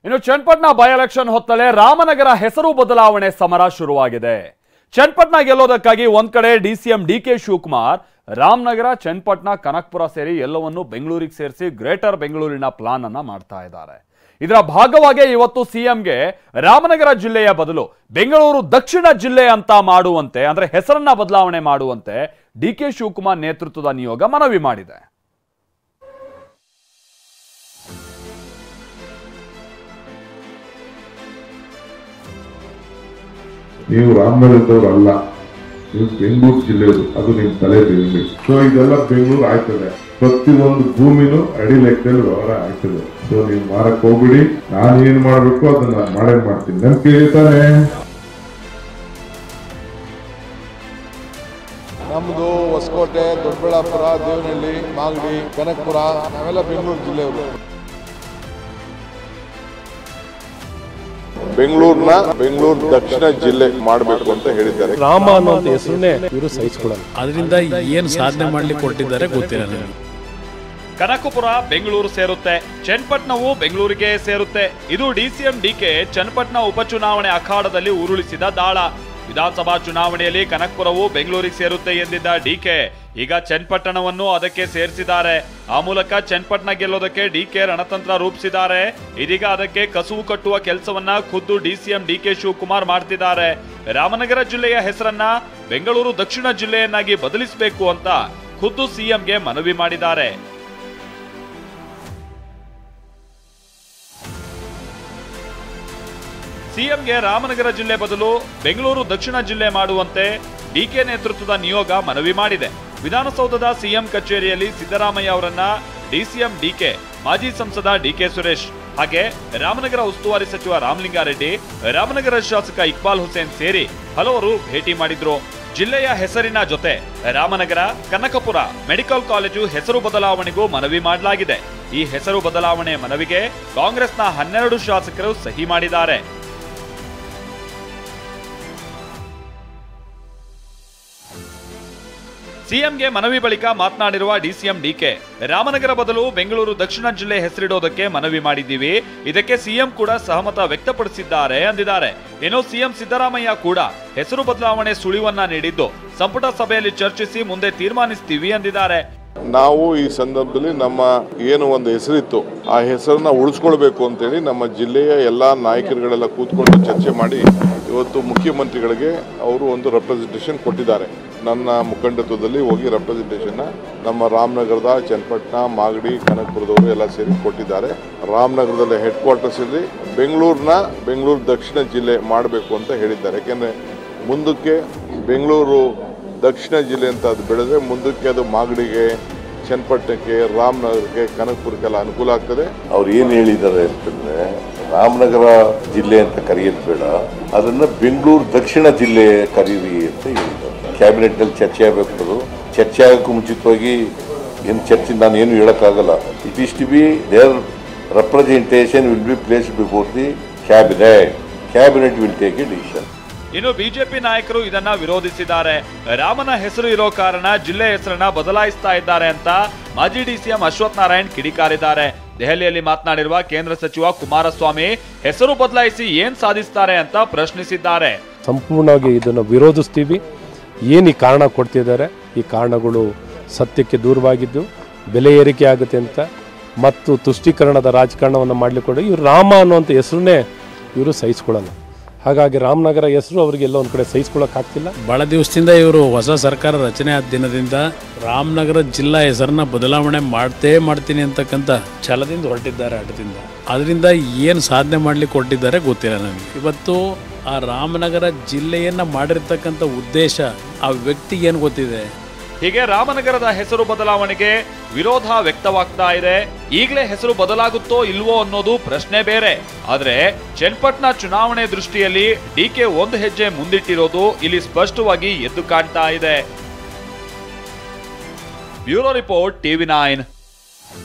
ಇನ್ನು Channapatna by election ಹೊತ್ತಲೇ Ramanagara ಹೆಸರು ಬದಲಾವಣೆ ಸಮರ ಶುರುವಾಗಿದೆ. ಚನ್ನಪಟ್ಟಣ ಗೆಲ್ಲೋದಕ್ಕಾಗಿ ಒಂದ್ ಕಡೆ ಡಿಸಿಎಂ ಡಿಕೆ ಶಿವಕುಮಾರ್ ರಾಮನಗರ, ಚನ್ನಪಟ್ಟಣ, ಕನಕಪುರ ಸೇರಿ ಎಲ್ಲವನ್ನು ಬೆಂಗಳೂರಿಗೆ ಸೇರಿಸಿ ಗ್ರೇಟರ್ ಬೆಂಗಳೂರಿನ ಪ್ಲಾನ್ ಅನ್ನ ಮಾಡ್ತಾ ಇದ್ದಾರೆ. ಇದರ ಭಾಗವಾಗಿ ಇವತ್ತು ಸಿಎಂಗೆ ರಾಮನಗರ ಜಿಲ್ಲೆಯ ಬದಲು ಬೆಂಗಳೂರು ದಕ್ಷಿಣ ಜಿಲ್ಲೆ ಅಂತ ಮಾಡುವಂತೆ, ಅಂದ್ರೆ ಹೆಸರನ್ನ ಬದಲಾವಣೆ ಮಾಡುವಂತೆ ಡಿಕೆ ಶಿವಕುಮಾರ್ ನೇತೃತ್ವದ ನಿಯೋಗ ಮನವಿ ಮಾಡಿದೆ. ನೀವು ರಾಮನಗರದವ್ರು ಅಲ್ಲ, ನೀವು ಬೆಂಗಳೂರು ಜಿಲ್ಲೆಯವರು, ಅದು ನಿಮ್ ತಲೆ ತಿರುಗಬೇಕು. ಸೊ ಇದೆಲ್ಲ ಬೆಂಗಳೂರು ಆಯ್ತದೆ, ಪ್ರತಿಯೊಂದು ಭೂಮಿನೂ ಅಡಿ ಲೆಕ್ಕದಲ್ಲಿ ವ್ಯವಹಾರ ಆಯ್ತದೆ. ಸೊ ನೀವು ಮಾರಕ್ ಹೋಗ್ಬಿಡಿ, ನಾನು ಏನ್ ಮಾಡ್ಬೇಕು ಅದನ್ನ ನಾನು ಮಾಡೇ ಮಾಡ್ತೀನಿ. ನಂಬಿಕೆ ಇರ್ತಾನೆ. ನಮ್ದು ಹೊಸಕೋಟೆ, ದೊಡ್ಡಬಳ್ಳಾಪುರ, ದೇವನಹಳ್ಳಿ, ಮಾಗಡಿ, ಕನಕಪುರ, ನಾವೆಲ್ಲ ಬೆಂಗಳೂರು ಜಿಲ್ಲೆಯವರು. ಬೆಂಗಳೂರಿನ ಬೆಂಗಳೂರು ದಕ್ಷಿಣ ಜಿಲ್ಲೆ ಮಾಡಬೇಕು ಅಂತ ಹೇಳಿದ್ದಾರೆ. ರಾಮ ಅನ್ನೋ ಹೆಸರನ್ನೇ ಇವರು ಸಹಿಸಿಕೊಳ್ಳಲ್ಲ. ಅದರಿಂದ ಏನು ಸಾಧನೆ ಮಾಡ್ಲಿಕ್ಕೆ ಕೊಟ್ಟಿದ್ದಾರೆ ಗೊತ್ತಿಲ್ಲ ನನಗೆ. ಕನಕಪುರ ಬೆಂಗಳೂರು ಸೇರುತ್ತೆ, ಚನ್ನಪಟ್ಟಣವು ಬೆಂಗಳೂರಿಗೆ ಸೇರುತ್ತೆ. ಇದು ಡಿಸಿಎಂ ಡಿಕೆ ಚನ್ನಪಟ್ಟಣ ಉಪಚುನಾವಣೆ ಅಖಾಡದಲ್ಲಿ ಉರುಳಿಸಿದ ದಾಳ. ವಿಧಾನಸಭಾ ಚುನಾವಣೆಯಲ್ಲಿ ಕನಕಪುರವು ಬೆಂಗಳೂರಿಗೆ ಸೇರುತ್ತೆ ಎಂದಿದ್ದ ಡಿಕೆ ಈಗ ಚನ್ನಪಟ್ಟಣವನ್ನು ಅದಕ್ಕೆ ಸೇರಿಸಿದ್ದಾರೆ. ಆ ಮೂಲಕ ಚನ್ನಪಟ್ಟಣ ಗೆಲ್ಲೋದಕ್ಕೆ ಡಿಕೆ ರಣತಂತ್ರ ರೂಪಿಸಿದ್ದಾರೆ. ಇದೀಗ ಅದಕ್ಕೆ ಕಸುವು ಕಟ್ಟುವ ಕೆಲಸವನ್ನ ಖುದ್ದು ಡಿಸಿಎಂ ಡಿಕೆ ಶಿವಕುಮಾರ್ ಮಾಡ್ತಿದ್ದಾರೆ. ರಾಮನಗರ ಜಿಲ್ಲೆಯ ಹೆಸರನ್ನ ಬೆಂಗಳೂರು ದಕ್ಷಿಣ ಜಿಲ್ಲೆಯನ್ನಾಗಿ ಬದಲಿಸಬೇಕು ಅಂತ ಖುದ್ದು ಸಿಎಂಗೆ ಮನವಿ ಮಾಡಿದ್ದಾರೆ. ಸಿಎಂಗೆ ರಾಮನಗರ ಜಿಲ್ಲೆ ಬದಲು ಬೆಂಗಳೂರು ದಕ್ಷಿಣ ಜಿಲ್ಲೆ ಮಾಡುವಂತೆ ಡಿಕೆ ನೇತೃತ್ವದ ನಿಯೋಗ ಮನವಿ ಮಾಡಿದೆ. ವಿಧಾನಸೌಧದ ಸಿಎಂ ಕಚೇರಿಯಲ್ಲಿ ಸಿದ್ದರಾಮಯ್ಯ ಅವರನ್ನ ಡಿಸಿಎಂ ಡಿಕೆ, ಮಾಜಿ ಸಂಸದ ಡಿಕೆ ಸುರೇಶ್, ಹಾಗೆ ರಾಮನಗರ ಉಸ್ತುವಾರಿ ಸಚಿವ ರಾಮಲಿಂಗಾರೆಡ್ಡಿ, ರಾಮನಗರ ಶಾಸಕ ಇಕ್ಬಾಲ್ ಹುಸೇನ್ ಸೇರಿ ಹಲವರು ಭೇಟಿ ಮಾಡಿದ್ರು. ಜಿಲ್ಲೆಯ ಹೆಸರಿನ ಜೊತೆ ರಾಮನಗರ, ಕನಕಪುರ ಮೆಡಿಕಲ್ ಕಾಲೇಜು ಹೆಸರು ಬದಲಾವಣೆಗೂ ಮನವಿ ಮಾಡಲಾಗಿದೆ. ಈ ಹೆಸರು ಬದಲಾವಣೆ ಮನವಿಗೆ ಕಾಂಗ್ರೆಸ್ನ 12 ಶಾಸಕರು ಸಹಿ ಮಾಡಿದ್ದಾರೆ. ಸಿಎಂಗೆ ಮನವಿ ಬಳಿಕ ಮಾತನಾಡಿರುವ ಡಿಸಿಎಂ ಡಿಕೆ, ರಾಮನಗರ ಬದಲು ಬೆಂಗಳೂರು ದಕ್ಷಿಣ ಜಿಲ್ಲೆ ಹೆಸರಿಡೋದಕ್ಕೆ ಮನವಿ ಮಾಡಿದ್ದೀವಿ. ಇದಕ್ಕೆ ಸಿಎಂ ಕೂಡ ಸಹಮತ ವ್ಯಕ್ತಪಡಿಸಿದ್ದಾರೆ ಎಂದಿದ್ದಾರೆ. ಇನ್ನು ಸಿಎಂ ಸಿದ್ದರಾಮಯ್ಯ ಕೂಡ ಹೆಸರು ಬದಲಾವಣೆ ಸುಳಿವನ್ನ ನೀಡಿದ್ದು ಸಂಪುಟ ಸಭೆಯಲ್ಲಿ ಚರ್ಚಿಸಿ ಮುಂದೆ ತೀರ್ಮಾನಿಸ್ತೀವಿ ಎಂದಿದ್ದಾರೆ. ನಾವು ಈ ಸಂದರ್ಭದಲ್ಲಿ ನಮ್ಮ ಏನು ಒಂದು ಹೆಸರಿತ್ತು ಆ ಹೆಸರನ್ನ ಉಳಿಸ್ಕೊಳ್ಬೇಕು ಅಂತೇಳಿ ನಮ್ಮ ಜಿಲ್ಲೆಯ ಎಲ್ಲಾ ನಾಯಕರುಗಳೆಲ್ಲ ಕೂತ್ಕೊಂಡು ಚರ್ಚೆ ಮಾಡಿ ಇವತ್ತು ಮುಖ್ಯಮಂತ್ರಿಗಳಿಗೆ ಅವರು ಒಂದು ರೆಪ್ರೆಸೆಂಟೇಷನ್ ಕೊಟ್ಟಿದ್ದಾರೆ. ನನ್ನ ಮುಖಂಡತ್ವದಲ್ಲಿ ಹೋಗಿ ರೆಪ್ರೆಸೆಂಟೇಷನ್ ನಮ್ಮ ರಾಮನಗರದ, ಚನ್ನಪಟ್ಟಣ, ಮಾಗಡಿ, ಕನಕಪುರದವರು ಎಲ್ಲ ಸೇರಿ ಕೊಟ್ಟಿದ್ದಾರೆ. ರಾಮನಗರದಲ್ಲಿ ಹೆಡ್ ಕ್ವಾರ್ಟರ್ಸ್ ಇಲ್ಲಿ ಬೆಂಗಳೂರು ದಕ್ಷಿಣ ಜಿಲ್ಲೆ ಮಾಡಬೇಕು ಅಂತ ಹೇಳಿದ್ದಾರೆ. ಯಾಕೆಂದ್ರೆ ಮುಂದಕ್ಕೆ ಬೆಂಗಳೂರು ದಕ್ಷಿಣ ಜಿಲ್ಲೆ ಅಂತ ಅದು ಬೆಳೆದ್ರೆ ಮುಂದಕ್ಕೆ ಅದು ಮಾಗಡಿಗೆ, ಚನ್ನಪಟ್ಟಣಕ್ಕೆ, ರಾಮನಗರಕ್ಕೆ, ಕನಕಪುರಕ್ಕೆಲ್ಲ ಅನುಕೂಲ ಆಗ್ತದೆ. ಅವ್ರು ಏನು ಹೇಳಿದ್ದಾರೆ ಅಂತಂದ್ರೆ ರಾಮನಗರ ಜಿಲ್ಲೆ ಅಂತ ಕರೆಯೋದು ಬೇಡ, ಅದನ್ನ ಬೆಂಗಳೂರು ದಕ್ಷಿಣ ಜಿಲ್ಲೆ ಕರೀರಿ ಅಂತ ಹೇಳಿದ್ದಾರೆ. ಕ್ಯಾಬಿನೆಟ್ ನಲ್ಲಿ ಚರ್ಚೆ ಆಗಬೇಕು. ಚರ್ಚೆ ಆಗೋಕ್ಕೂ ಮುಂಚಿತವಾಗಿ ಏನು ಚರ್ಚೆ ನಾನು ಏನು ಹೇಳಕ್ಕಾಗಲ್ಲ. It is to be there representation will be place before the cabinet will take a decision. ಇನ್ನು ಬಿಜೆಪಿ ನಾಯಕರು ಇದನ್ನ ವಿರೋಧಿಸಿದ್ದಾರೆ. ರಾಮನ ಹೆಸರು ಇರೋ ಕಾರಣ ಜಿಲ್ಲೆ ಹೆಸರನ್ನ ಬದಲಾಯಿಸ್ತಾ ಇದ್ದಾರೆ ಅಂತ ಮಾಜಿ ಡಿಸಿಎಂ ಅಶ್ವಥ್ ನಾರಾಯಣ್ ಕಿಡಿಕಾರಿದ್ದಾರೆ. ದೆಹಲಿಯಲ್ಲಿ ಮಾತನಾಡಿರುವ ಕೇಂದ್ರ ಸಚಿವ ಕುಮಾರಸ್ವಾಮಿ ಹೆಸರು ಬದಲಾಯಿಸಿ ಏನ್ ಸಾಧಿಸ್ತಾರೆ ಅಂತ ಪ್ರಶ್ನಿಸಿದ್ದಾರೆ. ಸಂಪೂರ್ಣವಾಗಿ ಇದನ್ನು ವಿರೋಧಿಸ್ತೀವಿ. ಏನು ಈ ಕಾರಣ ಕೊಡ್ತಿದ್ದಾರೆ, ಈ ಕಾರಣಗಳು ಸತ್ಯಕ್ಕೆ ದೂರವಾಗಿದ್ದು ಬೆಲೆ ಏರಿಕೆ ಆಗುತ್ತೆ ಅಂತ ಮತ್ತು ತುಷ್ಟೀಕರಣದ ರಾಜಕಾರಣವನ್ನು ಮಾಡಲಿಕ್ಕೆ ಇವರು ರಾಮ ಅನ್ನುವಂಥ ಹೆಸರನ್ನೇ ಇವರು ಸಹಿಸ್ಕೊಳ್ಳಲ್ಲ. ಹಾಗಾಗಿ ರಾಮನಗರ ಹೆಸರು ಅವರಿಗೆ ಎಲ್ಲ ಒಂದು ಕಡೆ ಸಹಿಸ್ಕೊಳ್ಳೋಕ್ಕಾಗ್ತಿಲ್ಲ. ಬಹಳ ದಿವಸದಿಂದ ಇವರು ಹೊಸ ಸರ್ಕಾರ ರಚನೆ ಆದ ದಿನದಿಂದ ರಾಮನಗರ ಜಿಲ್ಲಾ ಹೆಸರನ್ನ ಬದಲಾವಣೆ ಮಾಡ್ತೀನಿ ಅಂತಕ್ಕಂಥ ಛಲದಿಂದ ಹೊರಟಿದ್ದಾರೆ, ಆಟದಿಂದ. ಅದರಿಂದ ಏನು ಸಾಧನೆ ಮಾಡ್ಲಿಕ್ಕೆ ಹೊರಟಿದ್ದಾರೆ ಗೊತ್ತಿಲ್ಲ ನನಗೆ. ಇವತ್ತು ಆ ರಾಮನಗರ ಜಿಲ್ಲೆಯನ್ನ ಮಾಡಿರ್ತಕ್ಕಂಥ ಉದ್ದೇಶ ಆ ವ್ಯಕ್ತಿಗೆ ಏನು ಗೊತ್ತಿದೆ. ಹೀಗೆ ರಾಮನಗರದ ಹೆಸರು ಬದಲಾವಣೆಗೆ ವಿರೋಧ ವ್ಯಕ್ತವಾಗ್ತಾ ಇದೆ. ಈಗಲೇ ಹೆಸರು ಬದಲಾಗುತ್ತೋ ಇಲ್ವೋ ಅನ್ನೋದು ಪ್ರಶ್ನೆ ಬೇರೆ. ಆದ್ರೆ ಚನ್ನಪಟ್ಟಣ ಚುನಾವಣೆ ದೃಷ್ಟಿಯಲ್ಲಿ ಡಿಕೆ ಒಂದು ಹೆಜ್ಜೆ ಮುಂದಿಟ್ಟಿರೋದು ಇಲ್ಲಿ ಸ್ಪಷ್ಟವಾಗಿ ಎದ್ದು ಕಾಣ್ತಾ ಇದೆ. Bureau report, TV9.